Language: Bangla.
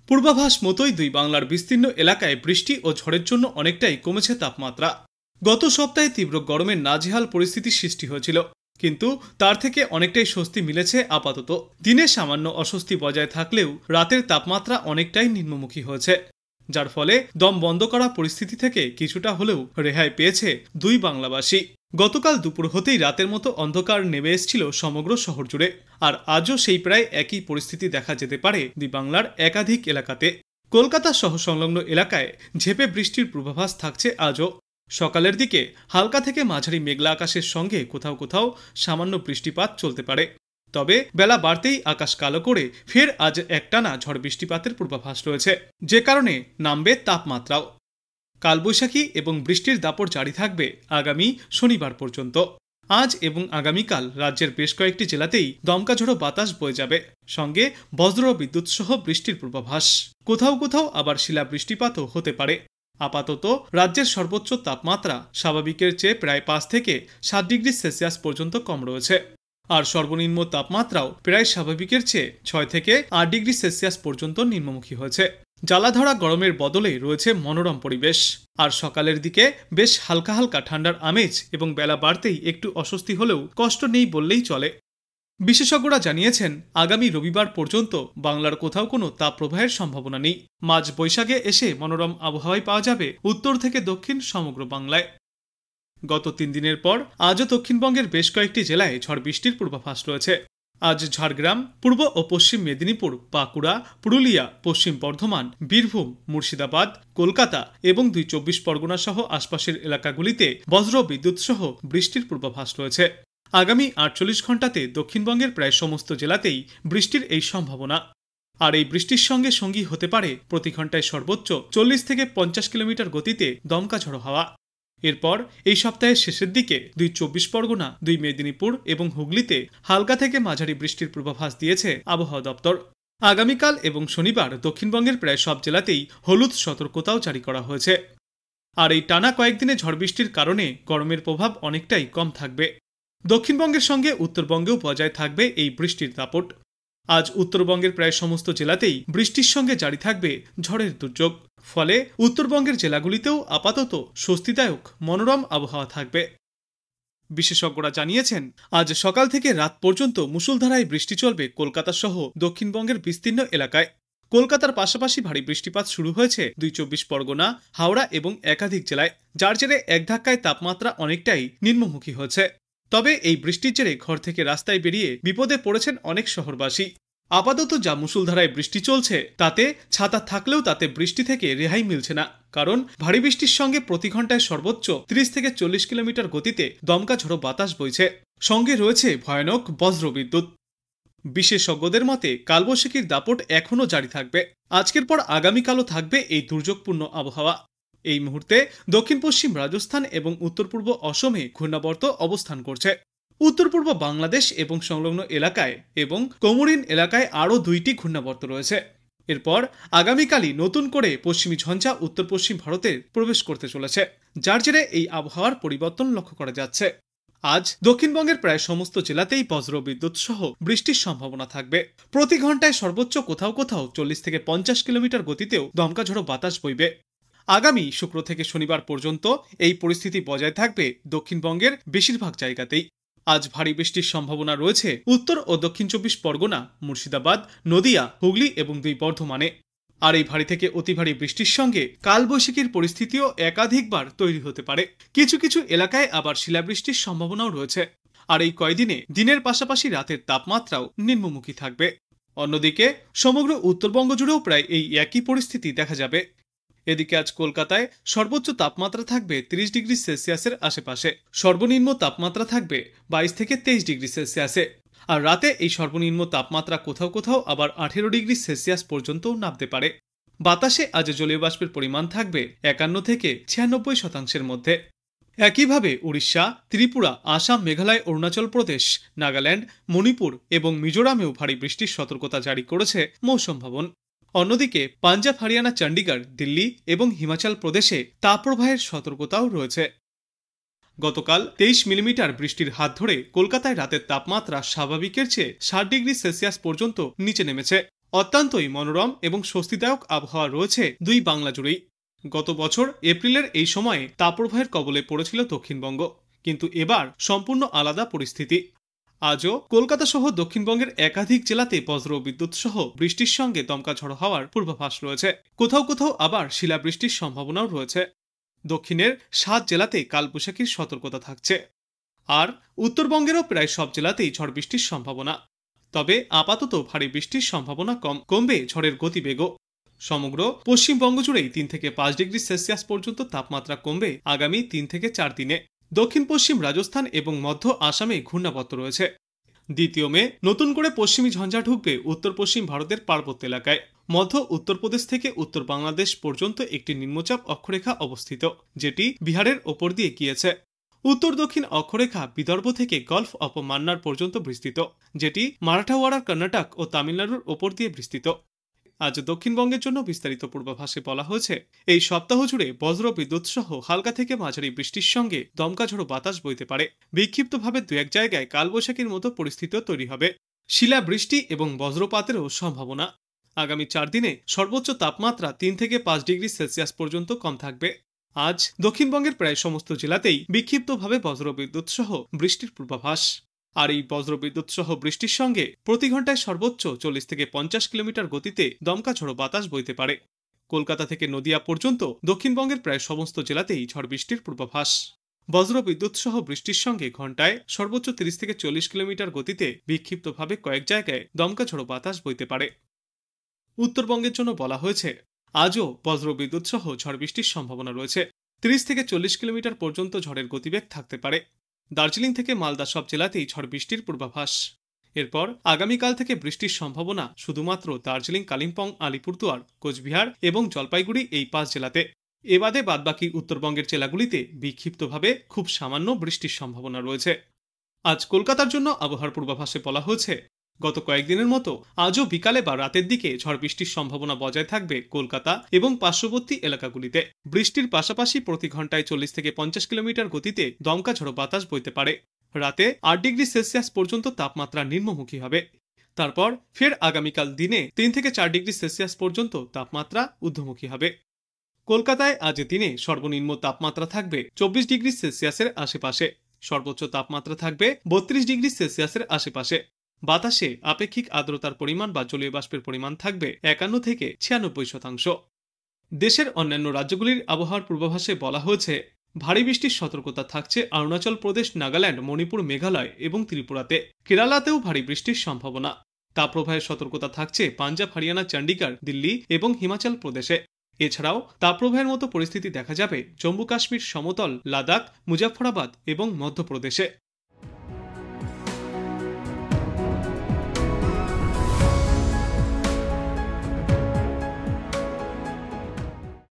পূর্বাভাস মতোই দুই বাংলার বিস্তীর্ণ এলাকায় বৃষ্টি ও ঝড়ের জন্য অনেকটাই কমেছে তাপমাত্রা। গত সপ্তাহে তীব্র গরমের নাজেহাল পরিস্থিতি সৃষ্টি হয়েছিল, কিন্তু তার থেকে অনেকটাই স্বস্তি মিলেছে আপাতত। দিনে সামান্য অস্বস্তি বজায় থাকলেও রাতের তাপমাত্রা অনেকটাই নিম্নমুখী হয়েছে, যার ফলে দম বন্ধ করা পরিস্থিতি থেকে কিছুটা হলেও রেহাই পেয়েছে দুই বাংলাবাসী। গতকাল দুপুর হতেই রাতের মতো অন্ধকার নেমে এসেছিল সমগ্র শহর জুড়ে, আর আজও সেই প্রায় একই পরিস্থিতি দেখা যেতে পারে দুই বাংলার একাধিক এলাকাতে। কলকাতা সহ সংলগ্ন এলাকায় ঝেঁপে বৃষ্টির পূর্বাভাস থাকছে আজও। সকালের দিকে হালকা থেকে মাঝারি মেঘলা আকাশের সঙ্গে কোথাও কোথাও সামান্য বৃষ্টিপাত চলতে পারে, তবে বেলা বাড়তেই আকাশ কালো করে ফের আজ একটানা ঝড় বৃষ্টিপাতের পূর্বাভাস রয়েছে, যে কারণে নামবে তাপমাত্রাও। কালবৈশাখী এবং বৃষ্টির দাপট জারি থাকবে আগামী শনিবার পর্যন্ত। আজ এবং আগামীকাল রাজ্যের বেশ কয়েকটি জেলাতেই দমকা ঝোড়ো বাতাস বয়ে যাবে, সঙ্গে বজ্র বিদ্যুৎ সহ বৃষ্টির পূর্বাভাস। কোথাও কোথাও আবার শিলা বৃষ্টিপাতও হতে পারে। আপাতত রাজ্যের সর্বোচ্চ তাপমাত্রা স্বাভাবিকের চেয়ে প্রায় 5 থেকে 7 ডিগ্রি সেলসিয়াস পর্যন্ত কম রয়েছে, আর সর্বনিম্ন তাপমাত্রাও প্রায় স্বাভাবিকের চেয়ে 6 থেকে 8 ডিগ্রি সেলসিয়াস পর্যন্ত নিম্নমুখী হয়েছে। জ্বালাধরা গরমের বদলে রয়েছে মনোরম পরিবেশ, আর সকালের দিকে বেশ হালকা হালকা ঠান্ডার আমেজ এবং বেলা বাড়তেই একটু অস্বস্তি হলেও কষ্ট নেই বললেই চলে। বিশেষজ্ঞরা জানিয়েছেন, আগামী রবিবার পর্যন্ত বাংলার কোথাও কোনো তাপপ্রবাহের সম্ভাবনা নেই। মাঝ বৈশাখে এসে মনোরম আবহাওয়ায় পাওয়া যাবে উত্তর থেকে দক্ষিণ সমগ্র বাংলায়। গত 3 দিনের পর আজও দক্ষিণবঙ্গের বেশ কয়েকটি জেলায় ঝড় বৃষ্টির পূর্বাভাস রয়েছে। আজ ঝাড়গ্রাম, পূর্ব ও পশ্চিম মেদিনীপুর, বাঁকুড়া, পুরুলিয়া, পশ্চিম বর্ধমান, বীরভূম, মুর্শিদাবাদ, কলকাতা এবং 24 পরগনা সহ আশপাশের এলাকাগুলিতে বজ্র বিদ্যুৎ সহ বৃষ্টির পূর্বাভাস রয়েছে। আগামী 48 ঘন্টাতে দক্ষিণবঙ্গের প্রায় সমস্ত জেলাতেই বৃষ্টির এই সম্ভাবনা। আর এই বৃষ্টির সঙ্গে সঙ্গী হতে পারে প্রতি ঘন্টায় সর্বোচ্চ 40 থেকে 50 কিলোমিটার গতিতে দমকা ঝড়ো হাওয়া। এরপর এই সপ্তাহের শেষের দিকে 24 পরগনা, 2 মেদিনীপুর এবং হুগলিতে হালকা থেকে মাঝারি বৃষ্টির পূর্বাভাস দিয়েছে আবহাওয়া দপ্তর। আগামীকাল এবং শনিবার দক্ষিণবঙ্গের প্রায় সব জেলাতেই হলুদ সতর্কতাও জারি করা হয়েছে। আর এই টানা কয়েকদিনে ঝড় বৃষ্টির কারণে গরমের প্রভাব অনেকটাই কম থাকবে। দক্ষিণবঙ্গের সঙ্গে উত্তরবঙ্গেও বজায় থাকবে এই বৃষ্টির দাপট। আজ উত্তরবঙ্গের প্রায় সমস্ত জেলাতেই বৃষ্টির সঙ্গে জারি থাকবে ঝড়ের দুর্যোগ। ফলে উত্তরবঙ্গের জেলাগুলিতেও আপাতত স্বস্তিদায়ক মনোরম আবহাওয়া থাকবে। বিশেষজ্ঞরা জানিয়েছেন, আজ সকাল থেকে রাত পর্যন্ত মুষলধারায় বৃষ্টি চলবে কলকাতা সহ দক্ষিণবঙ্গের বিস্তীর্ণ এলাকায়। কলকাতার পাশাপাশি ভারী বৃষ্টিপাত শুরু হয়েছে 24 পরগনা, হাওড়া এবং একাধিক জেলায়, যার জেরে এক ধাক্কায় তাপমাত্রা অনেকটাই নিম্নমুখী হয়েছে। তবে এই বৃষ্টির জেরে ঘর থেকে রাস্তায় বেরিয়ে বিপদে পড়েছেন অনেক শহরবাসী। আপাতত যা মুষলধারায় বৃষ্টি চলছে তাতে ছাতা থাকলেও তাতে বৃষ্টি থেকে রেহাই মিলছে না, কারণ ভারী বৃষ্টির সঙ্গে প্রতি ঘন্টায় সর্বোচ্চ 30 থেকে 40 কিলোমিটার গতিতে দমকা ঝড়ো বাতাস বইছে, সঙ্গে রয়েছে ভয়ানক বজ্র বিদ্যুৎ। বিশেষজ্ঞদের মতে কালবৈশাখীর দাপট এখনও জারি থাকবে। আজকের পর আগামীকালও থাকবে এই দুর্যোগপূর্ণ আবহাওয়া। এই মুহূর্তে দক্ষিণ পশ্চিম রাজস্থান এবং উত্তর পূর্ব অসমে ঘূর্ণাবর্ত অবস্থান করছে। উত্তর পূর্ব বাংলাদেশ এবং সংলগ্ন এলাকায় এবং কোমোরিন এলাকায় আরও 2টি ঘূর্ণাবর্ত রয়েছে। এরপর আগামীকালই নতুন করে পশ্চিমী ঝঞ্ঝা উত্তর পশ্চিম ভারতে প্রবেশ করতে চলেছে, যার জেরে এই আবহাওয়ার পরিবর্তন লক্ষ্য করা যাচ্ছে। আজ দক্ষিণবঙ্গের প্রায় সমস্ত জেলাতেই বজ্র বিদ্যুৎ সহ বৃষ্টির সম্ভাবনা থাকবে। প্রতি ঘন্টায় সর্বোচ্চ কোথাও কোথাও 40 থেকে 50 কিলোমিটার গতিতেও দমকা ঝড়ো বাতাস বইবে। আগামী শুক্র থেকে শনিবার পর্যন্ত এই পরিস্থিতি বজায় থাকবে দক্ষিণবঙ্গের বেশিরভাগ জায়গাতেই। আজ ভারী বৃষ্টির সম্ভাবনা রয়েছে উত্তর ও দক্ষিণ 24 পরগনা, মুর্শিদাবাদ, নদিয়া, হুগলি এবং 2 বর্ধমানে। আর এই ভারী থেকে অতি ভারী বৃষ্টির সঙ্গে কালবৈশাখীর পরিস্থিতিও একাধিকবার তৈরি হতে পারে। কিছু কিছু এলাকায় আবার শিলাবৃষ্টির সম্ভাবনাও রয়েছে। আর এই কয়দিনে দিনের পাশাপাশি রাতের তাপমাত্রাও নিম্নমুখী থাকবে। অন্যদিকে সমগ্র উত্তরবঙ্গ জুড়েও প্রায় এই একই পরিস্থিতি দেখা যাবে। এদিকে আজ কলকাতায় সর্বোচ্চ তাপমাত্রা থাকবে 30 ডিগ্রি সেলসিয়াসের আশেপাশে, সর্বনিম্ন তাপমাত্রা থাকবে 22 থেকে 23 ডিগ্রি সেলসিয়াসে। আর রাতে এই সর্বনিম্ন তাপমাত্রা কোথাও কোথাও আবার 18 ডিগ্রি সেলসিয়াস পর্যন্তও নামতে পারে। বাতাসে আজ জলীয় বাষ্পের পরিমাণ থাকবে 51 থেকে 96% মধ্যে। একইভাবে উড়িষ্যা, ত্রিপুরা, আসাম, মেঘালয়, অরুণাচল প্রদেশ, নাগাল্যান্ড, মণিপুর এবং মিজোরামেও ভারী বৃষ্টির সতর্কতা জারি করেছে মৌসুম ভবন। অন্যদিকে পাঞ্জাব, হরিয়ানা, চণ্ডীগড়, দিল্লি এবং হিমাচল প্রদেশে তাপপ্রবাহের সতর্কতাও রয়েছে। গতকাল 23 মিলিমিটার বৃষ্টির হাত ধরে কলকাতায় রাতের তাপমাত্রা স্বাভাবিকের চেয়ে 60 ডিগ্রি সেলসিয়াস পর্যন্ত নিচে নেমেছে। অত্যন্তই মনোরম এবং স্বস্তিদায়ক আবহাওয়া রয়েছে দুই বাংলা জুড়েই। গত বছর এপ্রিলের এই সময়ে তাপপ্রবাহের কবলে পড়েছিল দক্ষিণবঙ্গ, কিন্তু এবার সম্পূর্ণ আলাদা পরিস্থিতি। আজও কলকাতা সহ দক্ষিণবঙ্গের একাধিক জেলাতে বজ্র বিদ্যুৎ সহ বৃষ্টির সঙ্গে দমকা ঝড় হওয়ার পূর্বাভাস রয়েছে। কোথাও কোথাও আবার শিলাবৃষ্টির সম্ভাবনাও রয়েছে। দক্ষিণের 7 জেলাতে কালবৈশাখীর সতর্কতা থাকছে। আর উত্তরবঙ্গেরও প্রায় সব জেলাতেই ঝড় বৃষ্টির সম্ভাবনা। তবে আপাতত ভারী বৃষ্টির সম্ভাবনা কমবে ঝড়ের গতিবেগও। সমগ্র পশ্চিমবঙ্গ জুড়েই 3 থেকে 5 ডিগ্রি সেলসিয়াস পর্যন্ত তাপমাত্রা কমবে আগামী 3 থেকে 4 দিনে। দক্ষিণ পশ্চিম রাজস্থান এবং মধ্য আসামে ঘূর্ণাবর্ত রয়েছে। 2 মে নতুন করে পশ্চিমী ঝঞ্ঝা ঢুকবে উত্তর পশ্চিম ভারতের পার্বত্য এলাকায়। মধ্য উত্তরপ্রদেশ থেকে উত্তর বাংলাদেশ পর্যন্ত একটি নিম্নচাপ অক্ষরেখা অবস্থিত, যেটি বিহারের ওপর দিয়ে গিয়েছে। উত্তর দক্ষিণ অক্ষরেখা বিদর্ভ থেকে গলফ অফ মান্নার পর্যন্ত বিস্তৃত, যেটি মারাঠাওয়াড়ার কর্ণাটক ও তামিলনাড়ুর ওপর দিয়ে বিস্তৃত। আজ দক্ষিণবঙ্গের জন্য বিস্তারিত পূর্বাভাসে বলা হয়েছে, এই সপ্তাহ জুড়ে বজ্র বিদ্যুৎ সহ হালকা থেকে মাঝারি বৃষ্টির সঙ্গে দমকা ঝোড়ো বাতাস বইতে পারে। বিক্ষিপ্তভাবে 2-1 জায়গায় কালবৈশাখীর মতো পরিস্থিতিও তৈরি হবে। শিলা বৃষ্টি এবং বজ্রপাতেরও সম্ভাবনা। আগামী 4 দিনে সর্বোচ্চ তাপমাত্রা 3 থেকে 5 ডিগ্রি সেলসিয়াস পর্যন্ত কম থাকবে। আজ দক্ষিণবঙ্গের প্রায় সমস্ত জেলাতেই বিক্ষিপ্তভাবে বজ্র বিদ্যুৎ সহ বৃষ্টির পূর্বাভাস। আর এই বজ্রবিদ্যুৎ সহ বৃষ্টির সঙ্গে প্রতি ঘন্টায় সর্বোচ্চ 40 থেকে 50 কিলোমিটার গতিতে দমকা ঝড়ো বাতাস বইতে পারে। কলকাতা থেকে নদিয়া পর্যন্ত দক্ষিণবঙ্গের প্রায় সমস্ত জেলাতেই ঝড় বৃষ্টির পূর্বাভাস। বজ্রবিদ্যুৎ সহ বৃষ্টির সঙ্গে ঘন্টায় সর্বোচ্চ 30 থেকে 40 কিলোমিটার গতিতে বিক্ষিপ্তভাবে কয়েক জায়গায় দমকা ঝড়ো বাতাস বইতে পারে। উত্তরবঙ্গের জন্য বলা হয়েছে, আজও বজ্রবিদ্যুৎ সহ ঝড় বৃষ্টির সম্ভাবনা রয়েছে। 30 থেকে 40 কিলোমিটার পর্যন্ত ঝড়ের গতিবেগ থাকতে পারে। দার্জিলিং থেকে মালদা সব জেলাতেই ঝড় বৃষ্টির পূর্বাভাস। এরপর আগামীকাল থেকে বৃষ্টির সম্ভাবনা শুধুমাত্র দার্জিলিং, কালিম্পং, আলিপুরদুয়ার, কোচবিহার এবং জলপাইগুড়ি এই 5 জেলাতে। এবাদে বাদবাকি উত্তরবঙ্গের জেলাগুলিতে বিক্ষিপ্তভাবে খুব সামান্য বৃষ্টির সম্ভাবনা রয়েছে। আজ কলকাতার জন্য আবহাওয়ার পূর্বাভাসে বলা হয়েছে, গত কয়েকদিনের মতো আজও বিকালে বা রাতের দিকে ঝড় বৃষ্টির সম্ভাবনা বজায় থাকবে কলকাতা এবং পার্শ্ববর্তী এলাকাগুলিতে। বৃষ্টির পাশাপাশি প্রতি ঘন্টায় 40 থেকে 50 কিলোমিটার গতিতে দমকা ঝড়ো বাতাস বইতে পারে। রাতে 8 ডিগ্রি সেলসিয়াস পর্যন্ত তাপমাত্রা নিম্নমুখী হবে। তারপর ফের আগামীকাল দিনে 3 থেকে 4 ডিগ্রি সেলসিয়াস পর্যন্ত তাপমাত্রা ঊর্ধ্বমুখী হবে। কলকাতায় আজ দিনে সর্বনিম্ন তাপমাত্রা থাকবে 24 ডিগ্রি সেলসিয়াসের আশেপাশে, সর্বোচ্চ তাপমাত্রা থাকবে 32 ডিগ্রি সেলসিয়াসের আশেপাশে। বাতাসে আপেক্ষিক আর্দ্রতার পরিমাণ বা জলীয় বাষ্পের পরিমাণ থাকবে 51 থেকে 96%। দেশের অন্যান্য রাজ্যগুলির আবহাওয়ার পূর্বাভাসে বলা হয়েছে, ভারী বৃষ্টির সতর্কতা থাকছে অরুণাচল প্রদেশ, নাগাল্যান্ড, মণিপুর, মেঘালয় এবং ত্রিপুরাতে। কেরালাতেও ভারী বৃষ্টির সম্ভাবনা। তাপপ্রবাহের সতর্কতা থাকছে পাঞ্জাব, হরিয়ানা, চণ্ডীগড়, দিল্লি এবং হিমাচল প্রদেশে। এছাড়াও তাপপ্রবাহের মতো পরিস্থিতি দেখা যাবে জম্মু কাশ্মীর, সমতল লাদাখ, মুজাফফরাবাদ এবং মধ্যপ্রদেশে।